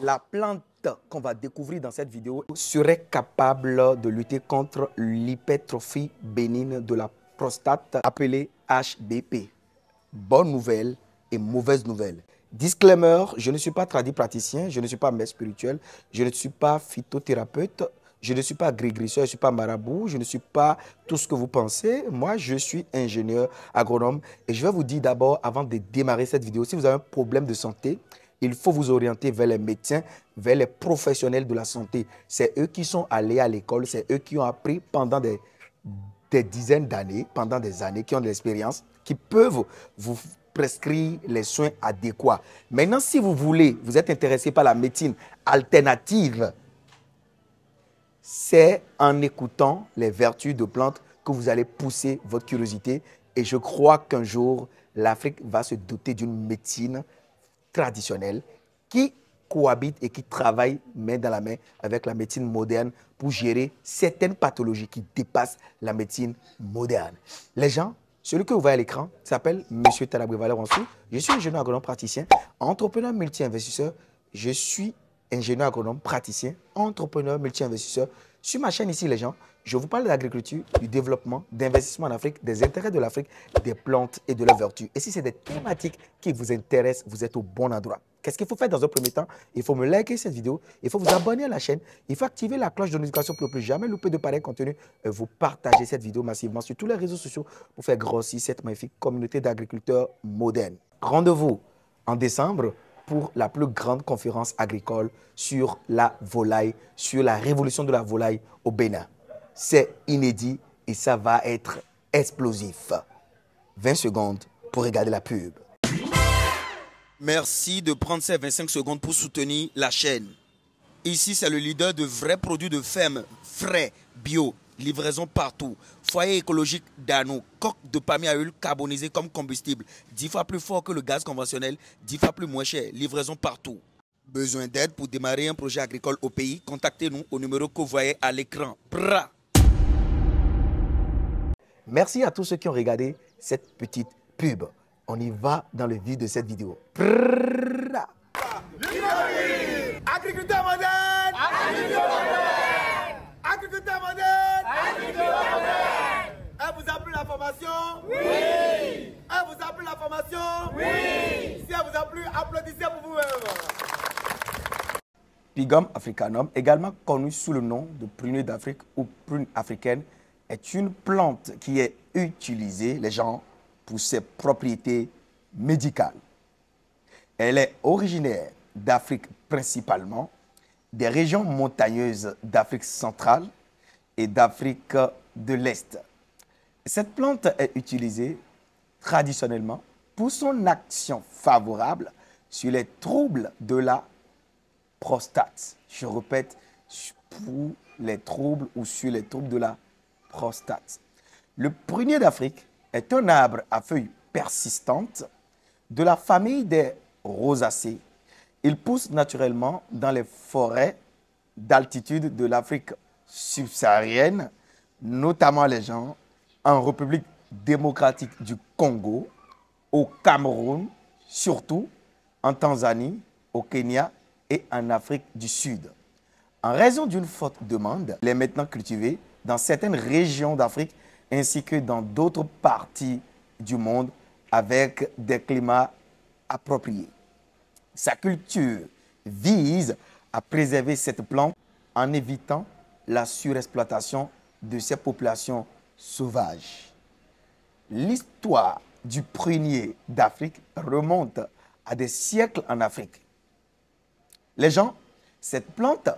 La plante qu'on va découvrir dans cette vidéo serait capable de lutter contre l'hypertrophie bénigne de la prostate appelée HBP. Bonne nouvelle et mauvaise nouvelle. Disclaimer, je ne suis pas praticien, je ne suis pas maître spirituel, je ne suis pas phytothérapeute, je ne suis pas grégrisseur, je ne suis pas marabout, je ne suis pas tout ce que vous pensez. Moi, je suis ingénieur agronome et je vais vous dire d'abord, avant de démarrer cette vidéo, si vous avez un problème de santé, il faut vous orienter vers les médecins, vers les professionnels de la santé. C'est eux qui sont allés à l'école, c'est eux qui ont appris pendant des dizaines d'années, pendant des années, qui ont de l'expérience, qui peuvent vous prescrire les soins adéquats. Maintenant, si vous voulez, vous êtes intéressé par la médecine alternative, c'est en écoutant les vertus de plantes que vous allez pousser votre curiosité. Et je crois qu'un jour, l'Afrique va se doter d'une médecine traditionnelle qui cohabite et qui travaille main dans la main avec la médecine moderne pour gérer certaines pathologies qui dépassent la médecine moderne. Les gens, celui que vous voyez à l'écran s'appelle M. Talabré Valère Wansou. Je suis ingénieur agronome praticien, entrepreneur multi-investisseur. Je suis ingénieur agronome praticien, entrepreneur multi-investisseur. Sur ma chaîne ici, les gens, je vous parle de l'agriculture, du développement, d'investissement en Afrique, des intérêts de l'Afrique, des plantes et de leurs vertus. Et si c'est des thématiques qui vous intéressent, vous êtes au bon endroit. Qu'est-ce qu'il faut faire dans un premier temps? Il faut me liker cette vidéo, il faut vous abonner à la chaîne, il faut activer la cloche de notification pour ne plus jamais louper de pareil contenu. Vous partagez cette vidéo massivement sur tous les réseaux sociaux pour faire grossir cette magnifique communauté d'agriculteurs modernes. Rendez-vous en décembre pour la plus grande conférence agricole sur la volaille, sur la révolution de la volaille au Bénin. C'est inédit et ça va être explosif. 20 secondes pour regarder la pub. Merci de prendre ces 25 secondes pour soutenir la chaîne. Ici, c'est le leader de vrais produits de ferme, frais, bio, livraison partout. Foyer écologique d'Ano, coque de palmier à huile carbonisée comme combustible. 10 fois plus fort que le gaz conventionnel, 10 fois plus moins cher. Livraison partout. Besoin d'aide pour démarrer un projet agricole au pays? Contactez-nous au numéro que vous voyez à l'écran. Merci à tous ceux qui ont regardé cette petite pub. On y va dans le vif de cette vidéo. Agriculteur moderne! Agriculteur moderne! Agriculteur moderne! Agriculteur moderne! Elle vous a plu la formation? Oui! Elle vous a plu la formation? Oui! Si elle vous a plu, applaudissez pour vous-même. Pygum africanum, également connu sous le nom de prunier d'Afrique ou prune africaine, est une plante qui est utilisée, les gens, pour ses propriétés médicales. Elle est originaire d'Afrique principalement, des régions montagneuses d'Afrique centrale et d'Afrique de l'Est. Cette plante est utilisée traditionnellement pour son action favorable sur les troubles de la prostate. Je répète, pour les troubles ou sur les troubles de la prostate. Le prunier d'Afrique est un arbre à feuilles persistantes de la famille des rosacées. Il pousse naturellement dans les forêts d'altitude de l'Afrique subsaharienne, notamment les gens en République démocratique du Congo, au Cameroun, surtout en Tanzanie, au Kenya et en Afrique du Sud. En raison d'une forte demande, il est maintenant cultivé dans certaines régions d'Afrique ainsi que dans d'autres parties du monde avec des climats appropriés. Sa culture vise à préserver cette plante en évitant la surexploitation de ces populations sauvages. L'histoire du prunier d'Afrique remonte à des siècles en Afrique. Les gens, cette plante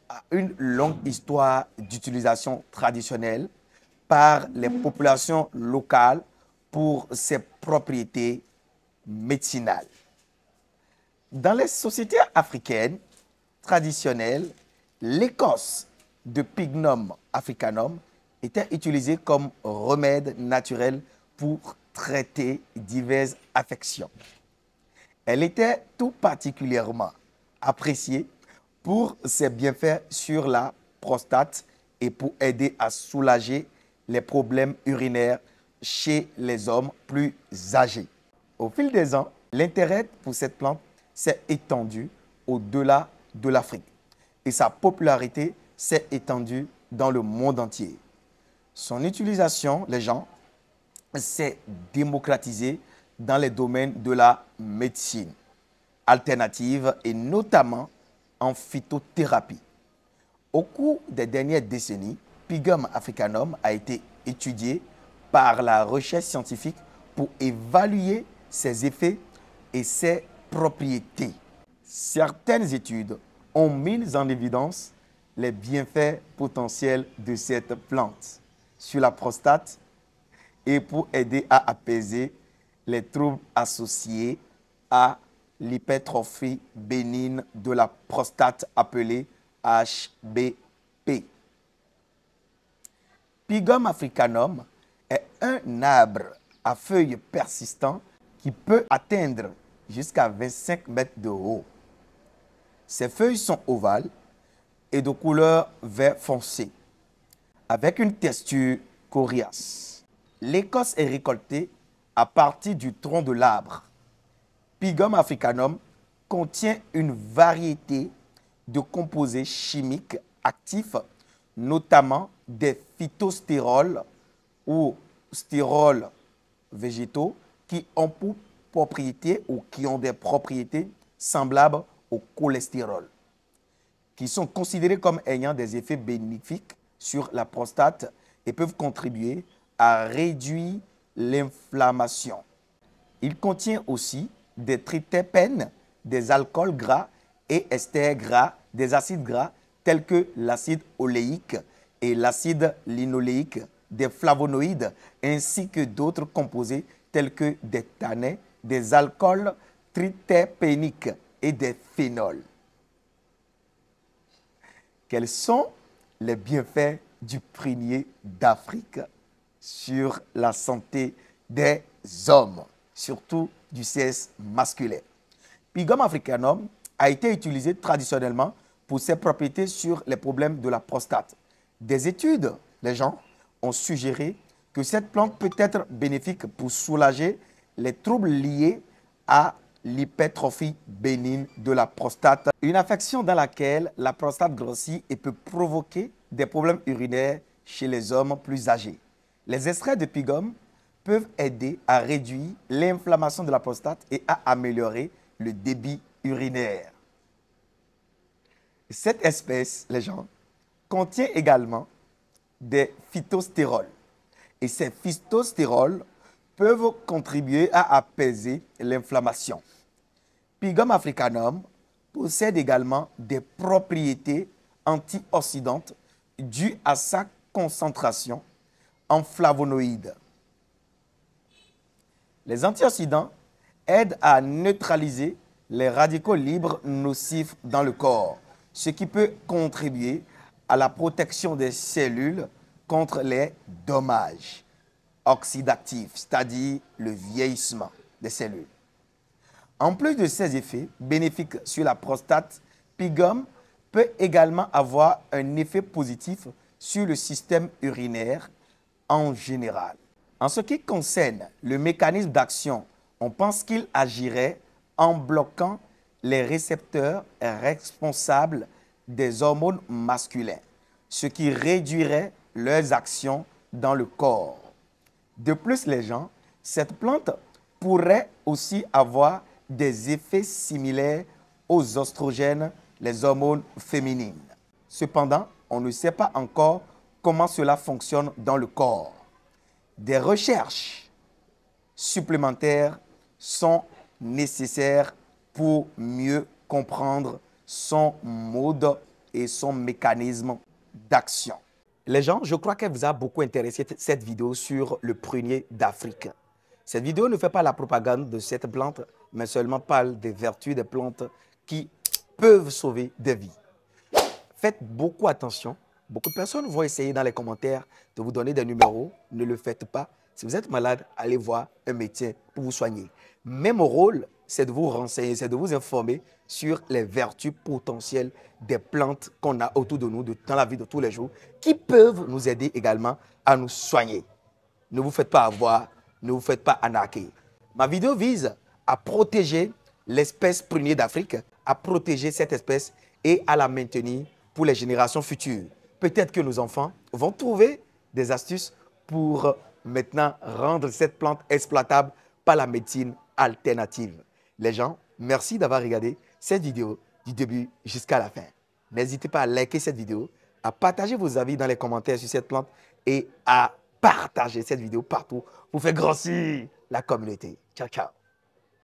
a une longue histoire d'utilisation traditionnelle par les populations locales pour ses propriétés médicinales. Dans les sociétés africaines traditionnelles, l'écorce de Pygnum africanum était utilisée comme remède naturel pour traiter diverses affections. Elle était tout particulièrement appréciée pour ses bienfaits sur la prostate et pour aider à soulager les problèmes urinaires chez les hommes plus âgés. Au fil des ans, l'intérêt pour cette plante s'est étendu au-delà de l'Afrique et sa popularité s'est étendue dans le monde entier. Son utilisation, les gens, s'est démocratisée dans les domaines de la médecine alternative et notamment en phytothérapie. Au cours des dernières décennies, Pygum africanum a été étudié par la recherche scientifique pour évaluer ses effets et ses propriétés. Certaines études ont mis en évidence les bienfaits potentiels de cette plante sur la prostate et pour aider à apaiser les troubles associés à l'hypertrophie bénigne de la prostate appelée HBP. Pygum africanum est un arbre à feuilles persistantes qui peut atteindre jusqu'à 25 mètres de haut. Ses feuilles sont ovales et de couleur vert foncé, avec une texture coriace. L'écorce est récoltée à partir du tronc de l'arbre. Pygum africanum contient une variété de composés chimiques actifs, notamment des phytostérols ou stérols végétaux qui ont pour propriété ou qui ont des propriétés semblables au cholestérol, qui sont considérés comme ayant des effets bénéfiques sur la prostate et peuvent contribuer à réduire l'inflammation. Il contient aussi des tritépènes, des alcools gras et esters gras, des acides gras tels que l'acide oléique et l'acide linoléique, des flavonoïdes ainsi que d'autres composés tels que des tannins, des alcools tritépéniques et des phénols. Quels sont les bienfaits du prunier d'Afrique sur la santé des hommes, surtout du sexe masculin? Pygum africanum a été utilisé traditionnellement pour ses propriétés sur les problèmes de la prostate. Des études, les gens, ont suggéré que cette plante peut être bénéfique pour soulager les troubles liés à l'hypertrophie bénigne de la prostate, une affection dans laquelle la prostate grossit et peut provoquer des problèmes urinaires chez les hommes plus âgés. Les extraits de Pygum peuvent aider à réduire l'inflammation de la prostate et à améliorer le débit urinaire. Cette espèce, les gens, contient également des phytostérols. Et ces phytostérols peuvent contribuer à apaiser l'inflammation. Pygum africanum possède également des propriétés antioxydantes dues à sa concentration en flavonoïdes. Les antioxydants aident à neutraliser les radicaux libres nocifs dans le corps, ce qui peut contribuer à la protection des cellules contre les dommages oxydatifs, c'est-à-dire le vieillissement des cellules. En plus de ces effets bénéfiques sur la prostate, Pygum peut également avoir un effet positif sur le système urinaire en général. En ce qui concerne le mécanisme d'action, on pense qu'il agirait en bloquant les récepteurs responsables des hormones masculins, ce qui réduirait leurs actions dans le corps. De plus, les gens, cette plante pourrait aussi avoir des effets similaires aux oestrogènes, les hormones féminines. Cependant, on ne sait pas encore comment cela fonctionne dans le corps. Des recherches supplémentaires sont nécessaires pour mieux comprendre son mode et son mécanisme d'action. Les gens, je crois qu'elle vous a beaucoup intéressé cette vidéo sur le prunier d'Afrique. Cette vidéo ne fait pas la propagande de cette plante, mais seulement parle des vertus des plantes qui peuvent sauver des vies. Faites beaucoup attention. Beaucoup de personnes vont essayer dans les commentaires de vous donner des numéros. Ne le faites pas. Si vous êtes malade, allez voir un médecin pour vous soigner. Mais mon rôle, c'est de vous renseigner, c'est de vous informer sur les vertus potentielles des plantes qu'on a autour de nous dans la vie de tous les jours qui peuvent nous aider également à nous soigner. Ne vous faites pas avoir, ne vous faites pas arnaquer. Ma vidéo vise à protéger l'espèce prunier d'Afrique, à protéger cette espèce et à la maintenir pour les générations futures. Peut-être que nos enfants vont trouver des astuces pour maintenant rendre cette plante exploitable par la médecine alternative. Les gens, merci d'avoir regardé cette vidéo du début jusqu'à la fin. N'hésitez pas à liker cette vidéo, à partager vos avis dans les commentaires sur cette plante et à partager cette vidéo partout pour faire grossir la communauté. Ciao, ciao.